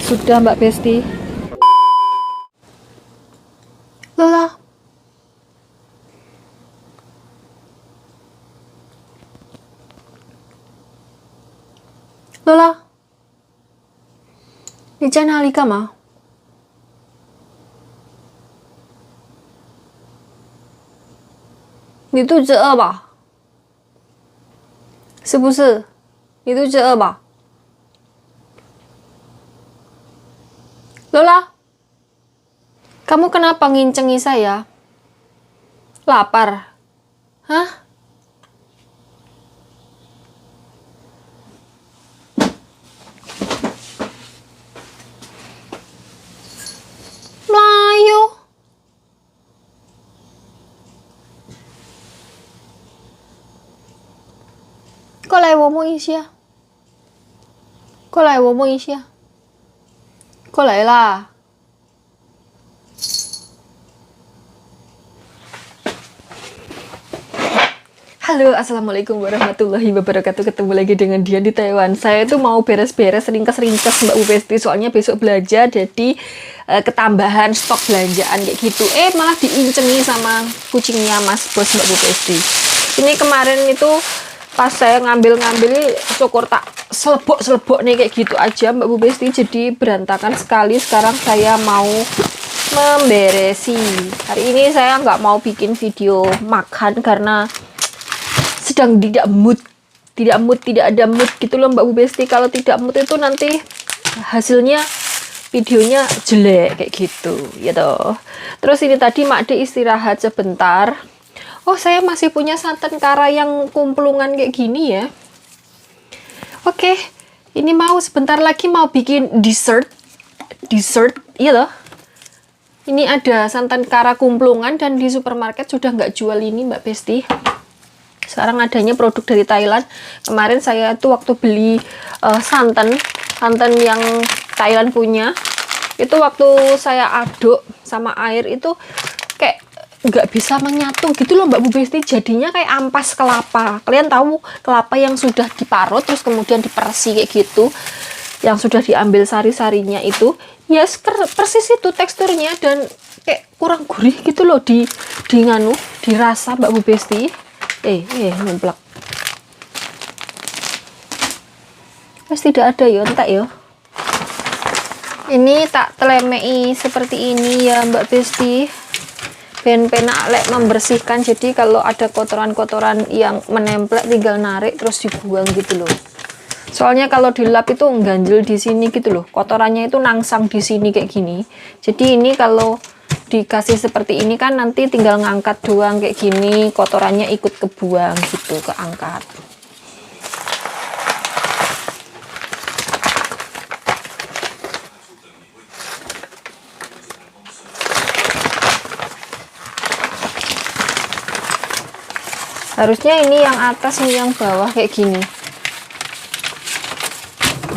Sudah Mbak Besti. Lola. Lola. 你在哪里干嘛？你肚子饿吧？是不是？你肚子饿吧？Lola, kamu kenapa ngincengi saya? Lapar? Hah? Melayu? Kok lại 我摸一下？过来，我摸一下。过来啦。Halo, assalamualaikum warahmatullahi wabarakatuh. Ketemu lagi dengan Dian di Taiwan. Saya itu mau beres-beres ringkes-ringkes Mbak Bu Besti, soalnya besok belanja, jadi ketambahan stok belanjaan kayak gitu. Malah diincengi sama kucingnya Mas Bos Mbak Bu Besti. Ini kemarin itu pas saya ngambil-ngambil, syukur tak selebok-selebok nih kayak gitu aja Mbak Bu Besti, jadi berantakan sekali. Sekarang saya mau memberesi. Hari ini saya nggak mau bikin video makan karena sedang tidak ada mood gitu loh Mbak Bu Besti. Kalau tidak mood itu nanti hasilnya videonya jelek kayak gitu ya toh. Terus ini tadi Mak De istirahat sebentar. Oh, saya masih punya santan kara yang kumplungan kayak gini ya. Oke, ini mau sebentar lagi mau bikin dessert, iya loh. Ini ada santan kara kumplungan dan di supermarket sudah nggak jual ini Mbak Besti. Sekarang adanya produk dari Thailand. Kemarin saya tuh waktu beli santan yang Thailand punya, itu waktu saya aduk sama air itu kayak nggak bisa menyatu gitu loh Mbak Bu Besti, jadinya kayak ampas kelapa. Kalian tahu kelapa yang sudah diparut terus kemudian dipersi kayak gitu, yang sudah diambil sari-sarinya itu ya persis itu teksturnya, dan kayak kurang gurih gitu loh di dirasa Mbak Bu Besti. Nemplak. Mas tidak ada ya, entek ya. Ini tak telemei seperti ini ya Mbak Besti. Ben-penak lek membersihkan, jadi kalau ada kotoran-kotoran yang menempel tinggal narik terus dibuang gitu loh. Soalnya kalau dilap itu ganjel di sini gitu loh, kotorannya itu nangsang di sini kayak gini. Jadi ini kalau dikasih seperti ini kan nanti tinggal ngangkat doang kayak gini, kotorannya ikut kebuang gitu, keangkat. Harusnya ini yang atas, ini yang bawah kayak gini.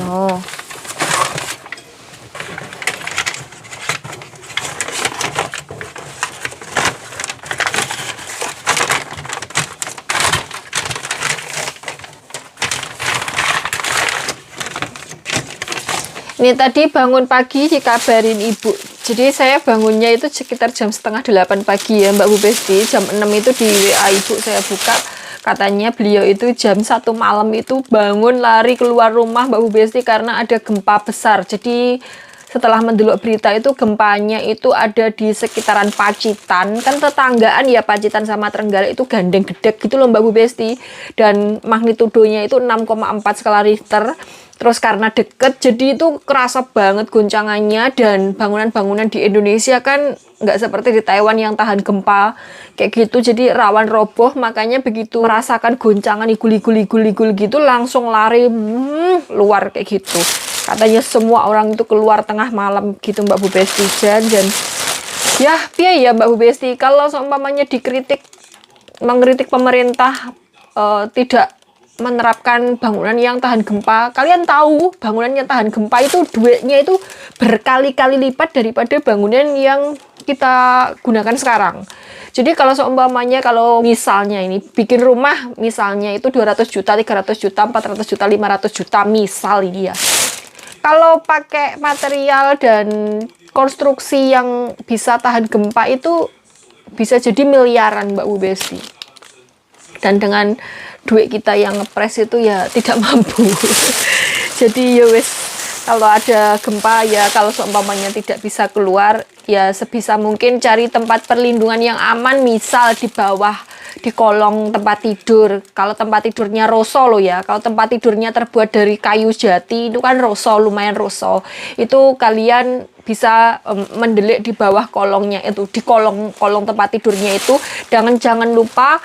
Oh. Ini tadi bangun pagi dikabarin ibu. Jadi saya bangunnya itu sekitar jam setengah 8 pagi ya Mbak Bu Besti. Jam 6 itu di WA ibu saya buka. Katanya beliau itu jam 1 malam itu bangun lari keluar rumah Mbak Bu Besti karena ada gempa besar. Jadi setelah mendelok berita itu gempanya itu ada di sekitaran Pacitan. Kan tetanggaan ya, Pacitan sama Trenggalek itu gandeng gedek gitu loh Mbak Bu Besti. Dan magnitudonya itu 6,4 skala Richter. Terus karena deket, jadi itu kerasa banget goncangannya. Dan bangunan-bangunan di Indonesia kan nggak seperti di Taiwan yang tahan gempa kayak gitu, jadi rawan roboh. Makanya begitu merasakan goncangan igul gitu langsung lari luar kayak gitu. Katanya semua orang itu keluar tengah malam gitu Mbak Bu Besti. Dan ya piye ya Mbak Bu Besti, kalau seumpamanya mengkritik pemerintah tidak menerapkan bangunan yang tahan gempa. Kalian tahu bangunan yang tahan gempa itu duitnya itu berkali-kali lipat daripada bangunan yang kita gunakan sekarang. Jadi kalau seumpamanya, kalau misalnya ini bikin rumah misalnya itu 200 juta, 300 juta, 400 juta, 500 juta misal ini ya. Kalau pakai material dan konstruksi yang bisa tahan gempa itu bisa jadi miliaran Mbak Bu Besti. Dan dengan duit kita yang ngepres itu ya tidak mampu. Jadi ya wes, kalau ada gempa ya, kalau seumpamanya tidak bisa keluar ya sebisa mungkin cari tempat perlindungan yang aman, misal di bawah, di kolong tempat tidur. Kalau tempat tidurnya roso loh ya, kalau tempat tidurnya terbuat dari kayu jati itu kan roso, lumayan roso, itu kalian bisa mendelik di bawah kolongnya itu, di kolong tempat tidurnya itu. Dan jangan lupa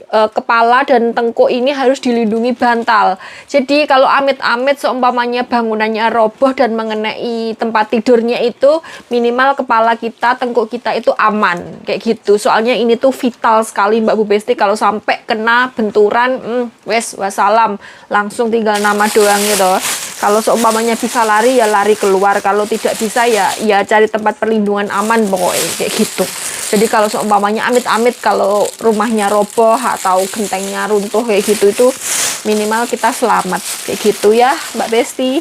kepala dan tengkuk ini harus dilindungi bantal. Jadi kalau amit-amit seumpamanya bangunannya roboh dan mengenai tempat tidurnya itu, minimal kepala kita, tengkuk kita itu aman kayak gitu. Soalnya ini tuh vital sekali Mbak Bu Besti. Kalau sampai kena benturan, wes wassalam, langsung tinggal nama doang gitu. Kalau seumpamanya bisa lari ya lari keluar, kalau tidak bisa ya cari tempat perlindungan aman pokoknya kayak gitu. Jadi kalau seumpamanya amit-amit kalau rumahnya roboh atau gentengnya runtuh kayak gitu, itu minimal kita selamat kayak gitu ya Mbak Besti.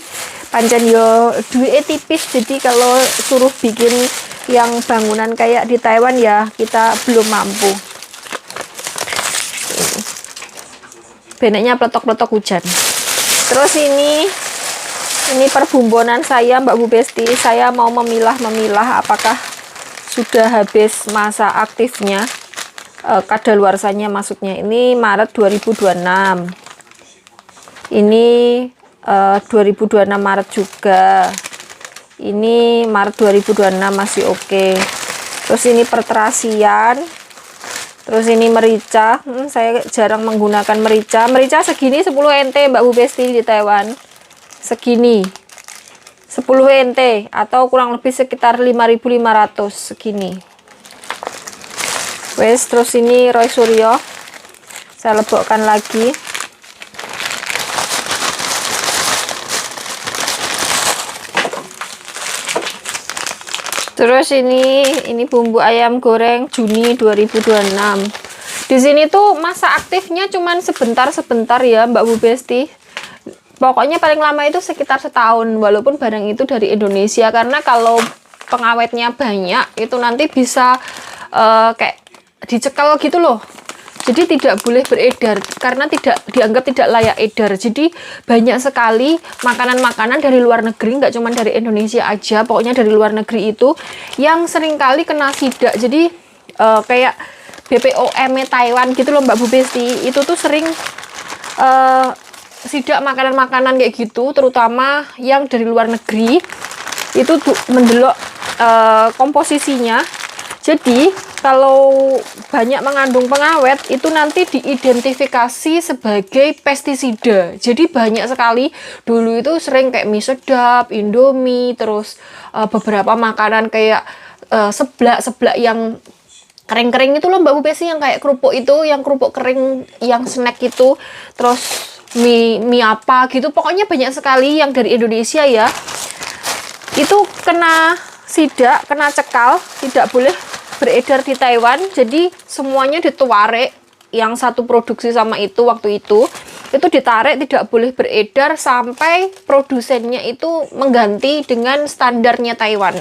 Pancen yo duitnya tipis, jadi kalau suruh bikin yang bangunan kayak di Taiwan ya kita belum mampu. Beneknya peletok-peletok hujan. Terus ini perbumbunan saya Mbak Bu Besti. Saya mau memilah apakah sudah habis masa aktifnya, kadaluarsanya maksudnya. Ini Maret 2026, ini 2026 Maret juga, ini Maret 2026 masih oke. Terus ini perterasian, terus ini merica. Saya jarang menggunakan merica segini 10 NT Mbak Bu Besti di Taiwan, segini 10 NT atau kurang lebih sekitar 5.500 segini. Wes, terus ini Roy Suryo saya lebokkan lagi. Terus ini bumbu ayam goreng Juni 2026. Di sini tuh masa aktifnya cuman sebentar ya Mbak Bu Besti. Pokoknya paling lama itu sekitar setahun, walaupun barang itu dari Indonesia. Karena kalau pengawetnya banyak, itu nanti bisa kayak dicekal gitu loh. Jadi tidak boleh beredar, karena dianggap tidak layak edar. Jadi banyak sekali makanan-makanan dari luar negeri, nggak cuma dari Indonesia aja, pokoknya dari luar negeri itu, yang seringkali kena sidak. Jadi kayak BPOM Taiwan gitu loh Mbak Bu Besti, itu tuh sering sidak makanan-makanan kayak gitu, terutama yang dari luar negeri itu mendelok komposisinya. Jadi kalau banyak mengandung pengawet itu nanti diidentifikasi sebagai pestisida. Jadi banyak sekali dulu itu sering kayak mie sedap, Indomie, terus beberapa makanan kayak seblak yang kering-kering itu loh Mbak Bu Besti, yang kayak kerupuk itu, yang kerupuk kering, yang snack itu, terus mie apa gitu, pokoknya banyak sekali yang dari Indonesia ya, itu kena sidak, kena cekal, tidak boleh beredar di Taiwan. Jadi semuanya ditarik, yang satu produksi sama itu waktu itu ditarik, tidak boleh beredar sampai produsennya itu mengganti dengan standarnya Taiwan.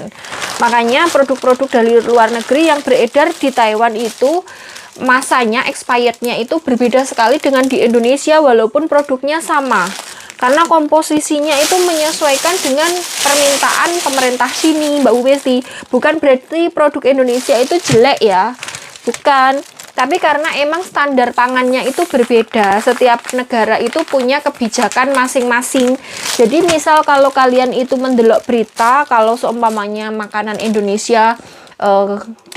Makanya produk-produk dari luar negeri yang beredar di Taiwan itu masanya, expirednya itu berbeda sekali dengan di Indonesia, walaupun produknya sama, karena komposisinya itu menyesuaikan dengan permintaan pemerintah sini Mbak Bu Besti. Bukan berarti produk Indonesia itu jelek ya, bukan, tapi karena emang standar pangannya itu berbeda. Setiap negara itu punya kebijakan masing-masing. Jadi misal kalau kalian itu mendelok berita, kalau seumpamanya makanan Indonesia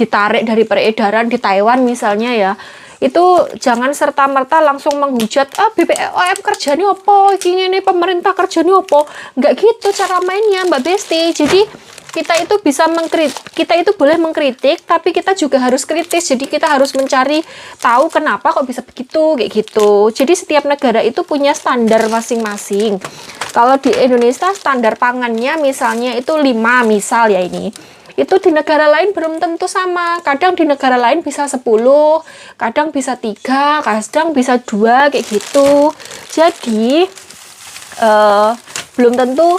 ditarik dari peredaran di Taiwan misalnya ya, itu jangan serta-merta langsung menghujat BPOM kerjanya apa, ini pemerintah kerjanya apa. Nggak gitu cara mainnya Mbak Besti. Jadi kita itu boleh mengkritik, tapi kita juga harus kritis. Jadi kita harus mencari tahu kenapa kok bisa begitu, kayak gitu. Jadi setiap negara itu punya standar masing-masing. Kalau di Indonesia standar pangannya misalnya itu 5 misal ya ini. Itu di negara lain belum tentu sama. Kadang di negara lain bisa 10, kadang bisa 3, kadang bisa 2, kayak gitu. Jadi belum tentu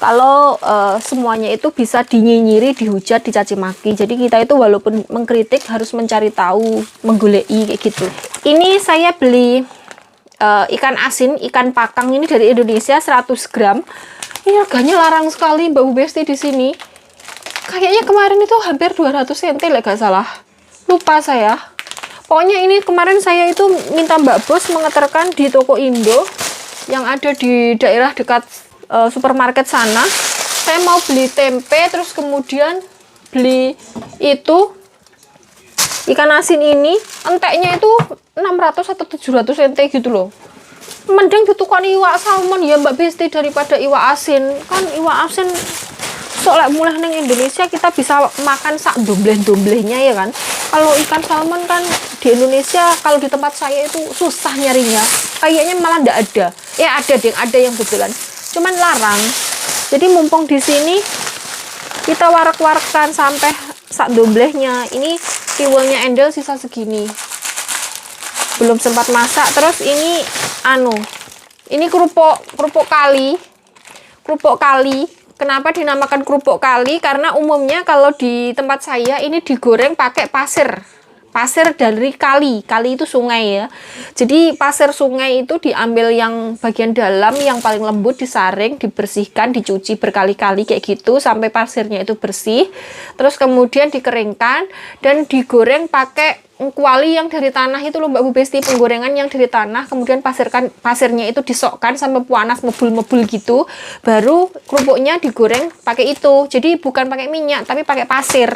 kalau semuanya itu bisa dinyinyiri, dihujat, dicaci maki. Jadi kita itu walaupun mengkritik harus mencari tahu, menggulai kayak gitu. Ini saya beli ikan asin, ikan pakang ini dari Indonesia 100 gram. Ini harganya larang sekali Mbak Besti di sini. Kayaknya kemarin itu hampir 200 cm lah gak salah. Lupa saya. Pokoknya ini kemarin saya itu minta Mbak Bos mengeterkan di toko Indo yang ada di daerah dekat supermarket sana. Saya mau beli tempe, terus kemudian beli itu ikan asin ini, enteknya itu 600 atau 700 cm gitu loh. Mending ditukar iwak salmon ya Mbak Besti daripada iwak asin. Kan iwak asin soalnya mulai neng Indonesia kita bisa makan sak dombleh-domblehnya ya kan. Kalau ikan salmon kan di Indonesia, kalau di tempat saya itu susah nyarinya. Kayaknya malah ndak ada. Ya ada yang betulan. Cuman larang. Jadi mumpung di sini kita warak-warakkan sampai sak domblehnya. Ini tiwulnya endel sisa segini. Belum sempat masak. Terus ini ini kerupuk kali. Kerupuk kali. Kenapa dinamakan kerupuk kali? Karena umumnya kalau di tempat saya ini digoreng pakai pasir. Pasir dari kali. Kali itu sungai ya. Jadi pasir sungai itu diambil yang bagian dalam, yang paling lembut, disaring, dibersihkan, dicuci berkali-kali kayak gitu sampai pasirnya itu bersih. Terus kemudian dikeringkan dan digoreng pakai kuali yang dari tanah itu loh Mbak Besti, penggorengan yang dari tanah, kemudian pasirnya itu disokkan sampai panas mebul-mebul gitu, baru kerupuknya digoreng pakai itu. Jadi bukan pakai minyak tapi pakai pasir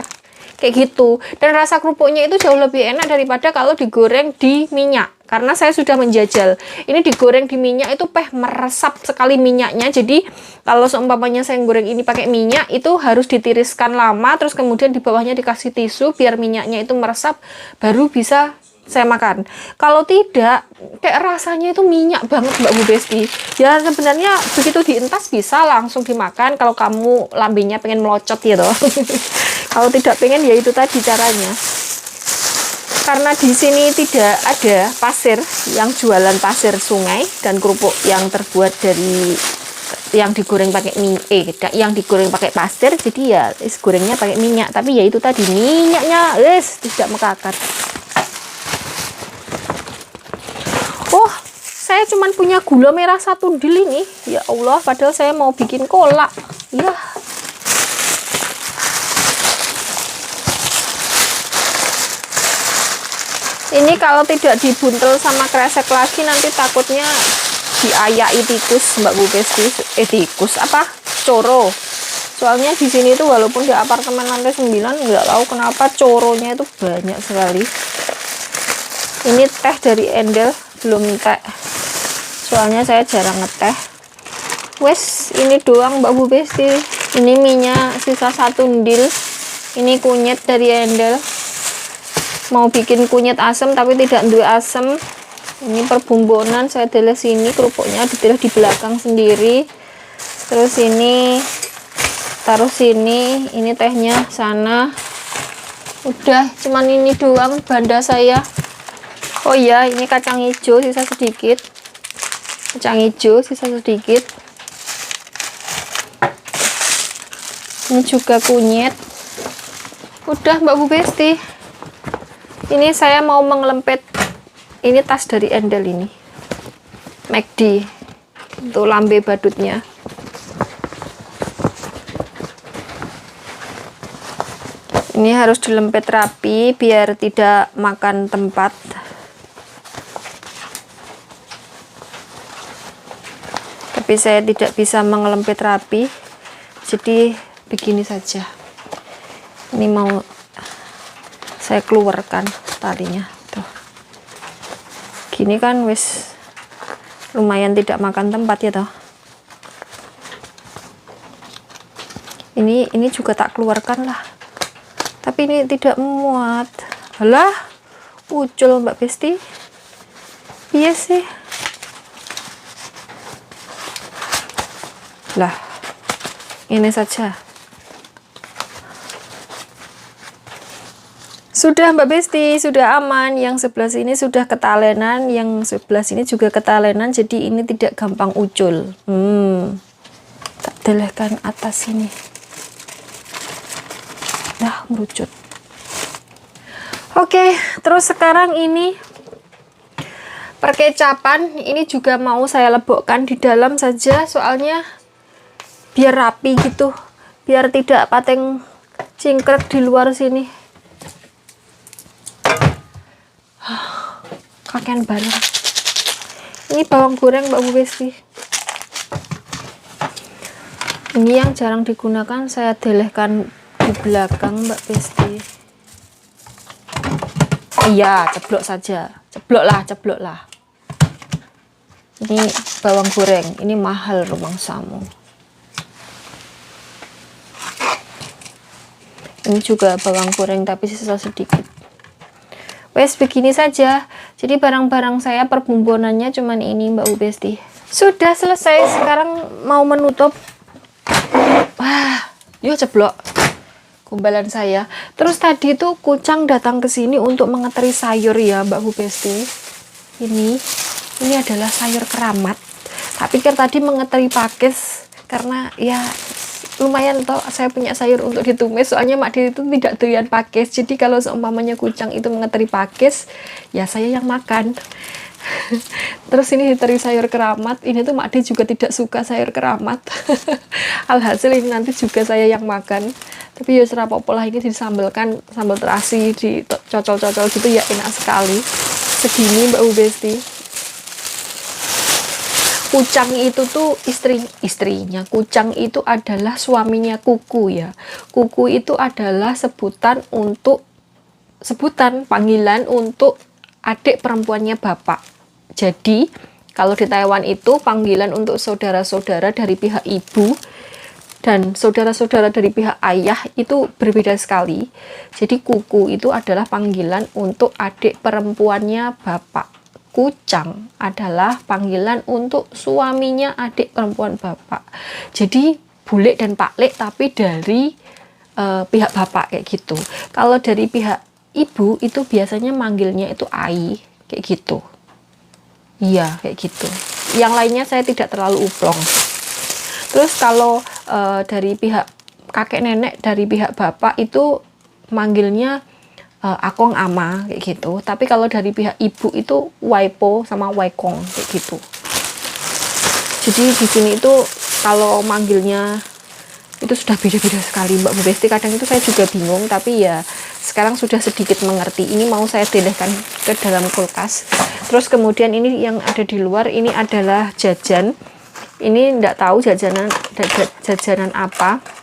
kayak gitu. Dan rasa kerupuknya itu jauh lebih enak daripada kalau digoreng di minyak. Karena saya sudah menjajal. Ini digoreng di minyak itu meresap sekali minyaknya. Jadi kalau seumpamanya saya goreng ini pakai minyak, itu harus ditiriskan lama, terus kemudian di bawahnya dikasih tisu biar minyaknya itu meresap, baru bisa saya makan. Kalau tidak, kayak rasanya itu minyak banget Mbak Besti. Ya sebenarnya begitu dientas bisa langsung dimakan kalau kamu lambenya pengen melocot gitu. Kalau tidak pengen ya itu tadi caranya. Karena di sini tidak ada pasir yang jualan pasir sungai dan kerupuk yang terbuat dari yang digoreng pakai yang digoreng pakai pasir, jadi ya gorengnya pakai minyak. Tapi ya itu tadi minyaknya tidak mekakat. Oh, saya cuman punya gula merah 1 dil ini. Ya Allah, padahal saya mau bikin kolak. Ya. Ini kalau tidak dibuntel sama kresek lagi nanti takutnya diayai tikus Mbak Besti. Tikus apa? Coro. Soalnya di sini tuh walaupun di apartemen lantai 9 nggak tahu kenapa coronya itu banyak sekali. Ini teh dari Endel, belum teh. Soalnya saya jarang ngeteh. Wes, ini doang Mbak Besti. Ini minyak sisa 1 ndil. Ini kunyit dari Endel. Mau bikin kunyit asam tapi tidak dua asam. Ini perbumbunan saya deleh sini, kerupuknya dideleh di belakang sendiri. Terus ini taruh sini, ini tehnya sana. Udah, cuman ini doang banda saya. Oh iya, ini kacang hijau sisa sedikit. Kacang hijau sisa sedikit. Ini juga kunyit. Udah Mbak Besti. Ini saya mau mengelempet. Ini tas dari Endel ini. McD. Untuk lambe badutnya. Ini harus dilempet rapi biar tidak makan tempat. Tapi saya tidak bisa mengelempet rapi. Jadi begini saja. Ini mau saya keluarkan talinya tuh. segini kan wis lumayan tidak makan tempat ya toh. Ini juga tak keluarkan lah, tapi ini tidak muat. Alah, ucul Mbak Besti. Iya sih lah, ini saja sudah Mbak Besti, sudah aman. Yang sebelah sini sudah ketalenan, yang sebelah sini juga ketalenan, jadi ini tidak gampang ucul. Tak delehkan atas sini. Nah, merucut. Oke, terus sekarang ini perkecapan ini juga mau saya lebokkan di dalam saja, soalnya biar rapi gitu, biar tidak pateng cingkrek di luar sini. Kakean bareng. Ini bawang goreng Mbak Bu Besti. Ini yang jarang digunakan, saya delehkan di belakang Mbak Besti. Iya, ceblok saja. Ceblok lah. Ini bawang goreng, ini mahal rumangsamu. Ini juga bawang goreng tapi sisa sedikit. Wes begini saja. Jadi barang-barang saya perbumbonannya cuman ini Mbak Besti. Sudah selesai, sekarang mau menutup. Wah, yuk ceblok gombalan saya. Terus tadi tuh kucang datang ke sini untuk mengeteri sayur ya Mbak Besti. Ini adalah sayur keramat. Tak pikir tadi mengeteri pakis karena ya lumayan toh saya punya sayur untuk ditumis, soalnya Mak Diri itu tidak doyan pakis. Jadi kalau seumpamanya kucang itu mengeteri pakis, ya saya yang makan. Terus ini diteri sayur keramat, ini tuh Mak Diri juga tidak suka sayur keramat. Alhasil ini nanti juga saya yang makan. Tapi ya serapopo lah, ini disambelkan sambal terasi, dicocol-cocol gitu ya, enak sekali. Segini Mbak Besti. Kucang itu tuh istrinya. Kucang itu adalah suaminya Kuku ya. Kuku itu adalah sebutan panggilan untuk adik perempuannya bapak. Jadi kalau di Taiwan itu panggilan untuk saudara-saudara dari pihak ibu dan saudara-saudara dari pihak ayah itu berbeda sekali. Jadi Kuku itu adalah panggilan untuk adik perempuannya bapak. Kucang adalah panggilan untuk suaminya adik perempuan bapak. Jadi bule dan paklek tapi dari pihak bapak kayak gitu. Kalau dari pihak ibu itu biasanya manggilnya itu ai kayak gitu. Iya kayak gitu. Yang lainnya saya tidak terlalu uplong. Terus kalau dari pihak kakek nenek dari pihak bapak itu manggilnya akong ama kayak gitu. Tapi kalau dari pihak ibu itu waipo sama waikong kayak gitu. Jadi di sini itu kalau manggilnya itu sudah beda-beda sekali Mbak Besti. Kadang itu saya juga bingung, tapi ya sekarang sudah sedikit mengerti. Ini mau saya delehkan ke dalam kulkas. Terus kemudian ini yang ada di luar ini adalah jajan. Ini enggak tahu jajanan apa.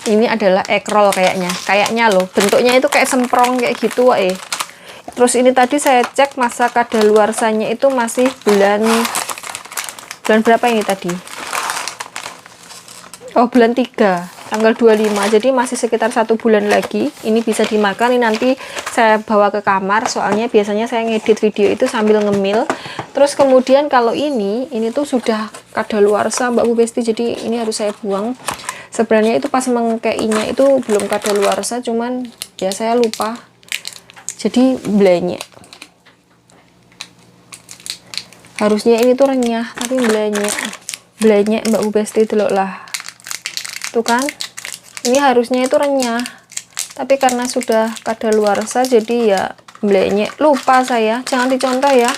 Ini adalah egg roll kayaknya loh, bentuknya itu kayak semprong kayak gitu Terus ini tadi saya cek masa kadaluarsanya itu masih bulan berapa ini tadi? Oh, bulan 3 tanggal 25, jadi masih sekitar 1 bulan lagi. Ini bisa dimakan. Ini nanti saya bawa ke kamar, soalnya biasanya saya ngedit video itu sambil ngemil. Terus kemudian kalau ini tuh sudah kadaluarsa Mbak Besti, jadi ini harus saya buang. Sebenarnya itu pas mengkeinya itu belum kadaluarsa, cuman ya saya lupa. Jadi blenyek. Harusnya ini tuh renyah, tapi blenyek Mbak Besti delok lah. Tuh kan? Ini harusnya itu renyah. Tapi karena sudah kadaluarsa jadi ya blenyek. Lupa saya, jangan dicontoh ya.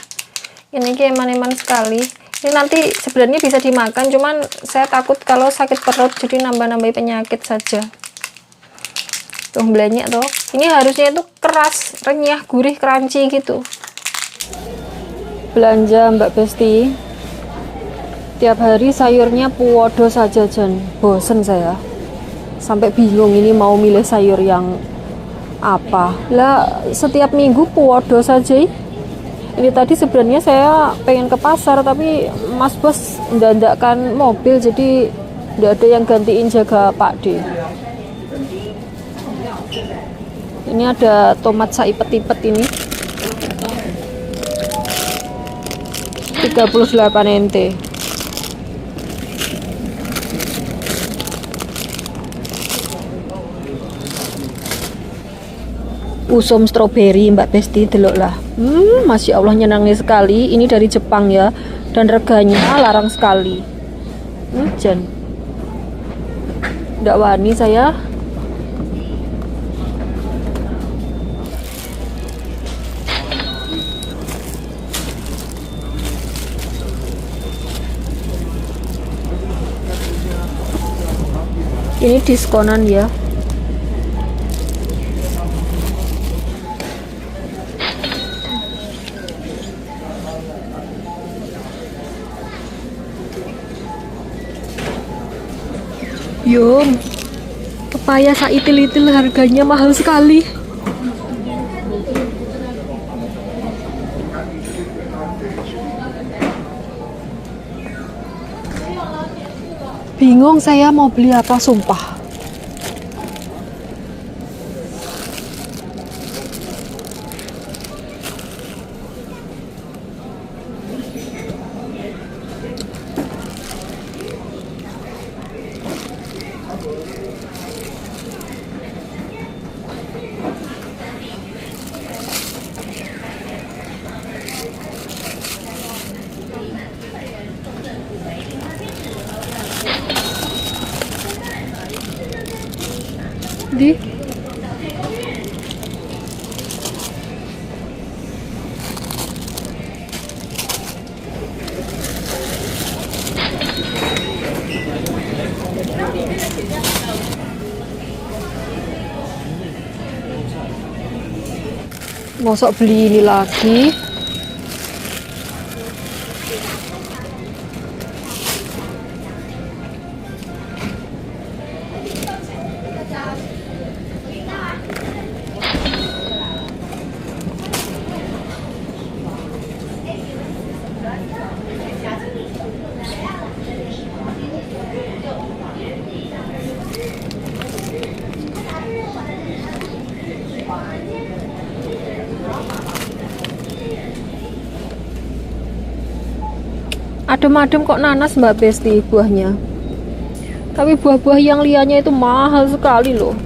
Ini eman-eman sekali. Ini nanti sebenarnya bisa dimakan, cuman saya takut kalau sakit perut, jadi nambah-nambah penyakit saja. Tuh blenyek tuh. Ini harusnya itu keras, renyah, gurih, crunchy gitu. Belanja Mbak Besti. Tiap hari sayurnya puwodo saja Jan. Bosen saya. Sampai bingung ini mau milih sayur yang apa. Lah setiap minggu puwodo saja. Ini tadi sebenarnya saya pengen ke pasar, tapi Mas Bos ndandakkan mobil, jadi nggak ada yang gantiin jaga Pak D. Ini ada tomat saipet-ipet ini 38 NT. Usum stroberi Mbak Besti, delok lah. Masya Allah nyenangnya sekali. Ini dari Jepang ya, dan reganya larang sekali. Jan ndak wani saya. Ini diskonan ya. Yo, pepaya saitil-itil harganya mahal sekali. Bingung saya mau beli apa, sumpah. Di mosok beli ini lagi. Adem-adem kok nanas Mbak Besti buahnya. Tapi buah-buah yang liannya itu mahal sekali loh.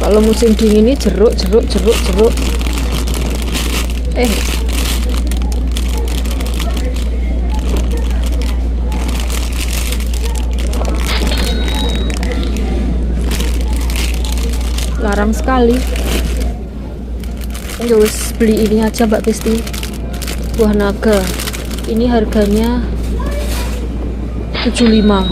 Kalau musim dingin ini jeruk. Larang sekali. Terus beli ini aja Mbak Besti, buah naga. Ini harganya 75.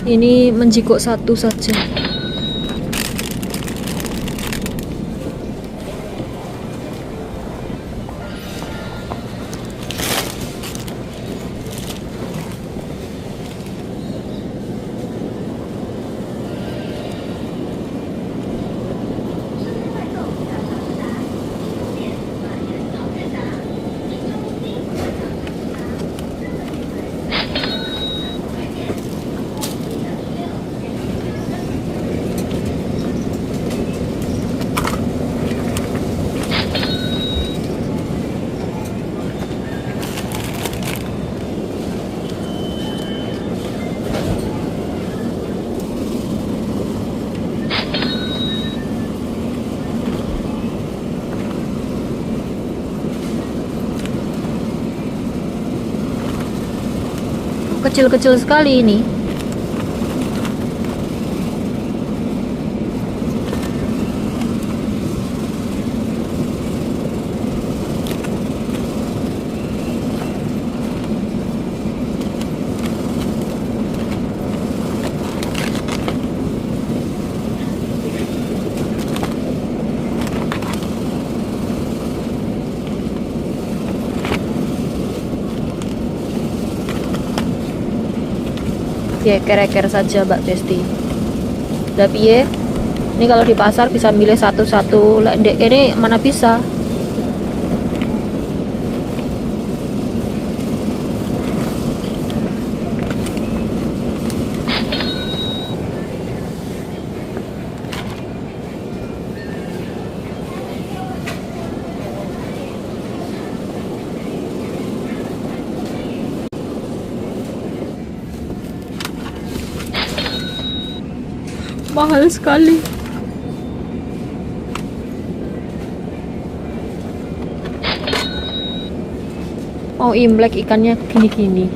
Ini menjikok satu saja. Kecil-kecil sekali ini. Ya keker saja Mbak Besti. Lah piye? Ini kalau di pasar bisa milih satu-satu, lek ndek kene mana bisa. Mahal sekali. Mau imlek ikannya gini-gini.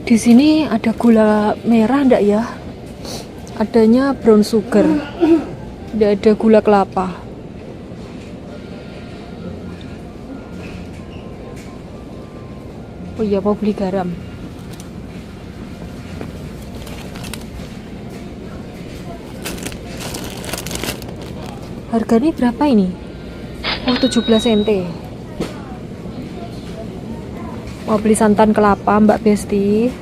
Di sini ada gula merah enggak ya? Adanya brown sugar. Tidak ada gula kelapa. Oh iya, mau beli garam. Harganya berapa ini? Oh, 17 sente. Mau beli santan kelapa Mbak Besti.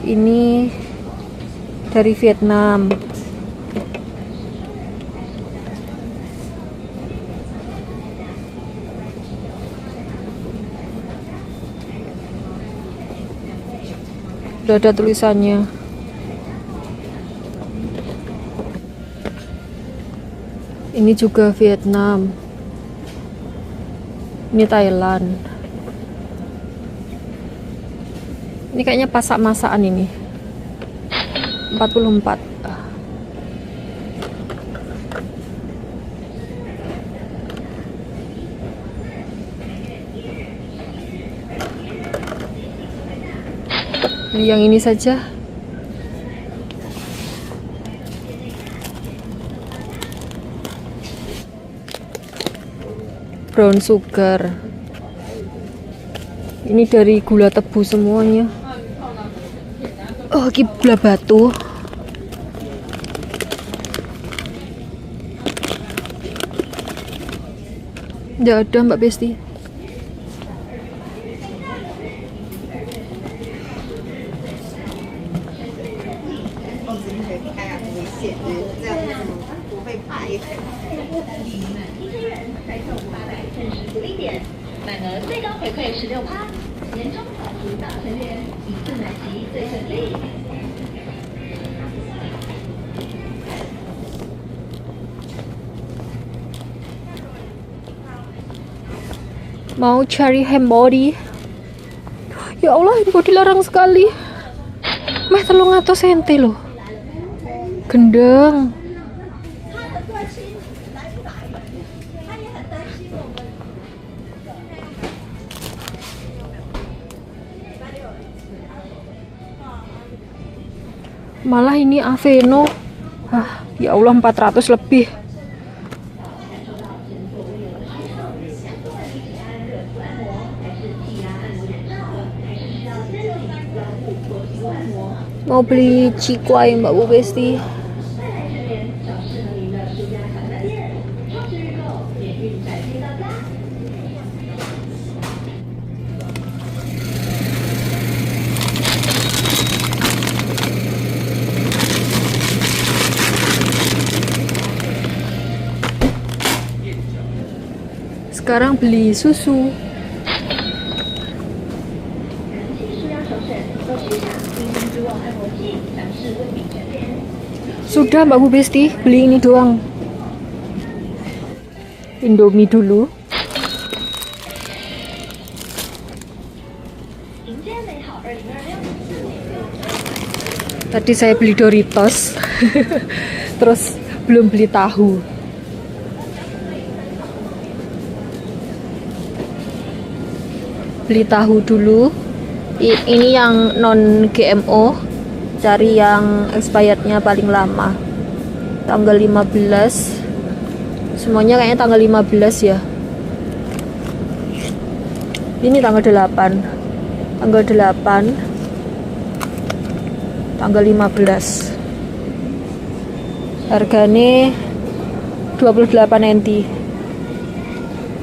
Ini dari Vietnam. Udah ada tulisannya. Ini juga Vietnam. Ini Thailand. Ini kayaknya pasak masakan ini. 44. Yang ini saja. Brown sugar. Ini dari gula tebu semuanya. Oh, ini gula batu. Tidak ada Mbak Besti. Mau cari ham body. Ya Allah, ham body larang sekali. Meh 300 senti loh. Gendeng. Malah ini Aveno. Ya Allah, 400 lebih. Mau beli cikwai Mbak Bu Besti. Sekarang beli susu. Sudah Mbak Bu Besti, beli ini doang. Indomie dulu. Tadi saya beli Doritos. Terus belum beli tahu. Beli tahu dulu. Ini yang non GMO. Cari yang expirednya paling lama, tanggal 15. Semuanya kayaknya tanggal 15 ya. Ini tanggal 8. Tanggal 8, tanggal 15. Harganya 28 NT.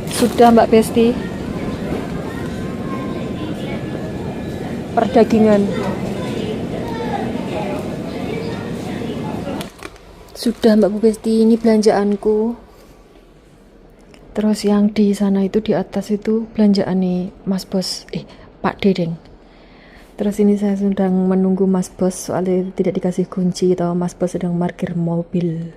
Sudah Mbak Besti. Perdagingan. Sudah Mbak Besti, ini belanjaanku. Terus yang di sana itu di atas itu belanjaan nih Mas Bos, Pak Dedeng. Terus ini saya sedang menunggu Mas Bos soalnya tidak dikasih kunci atau Mas Bos sedang parkir mobil.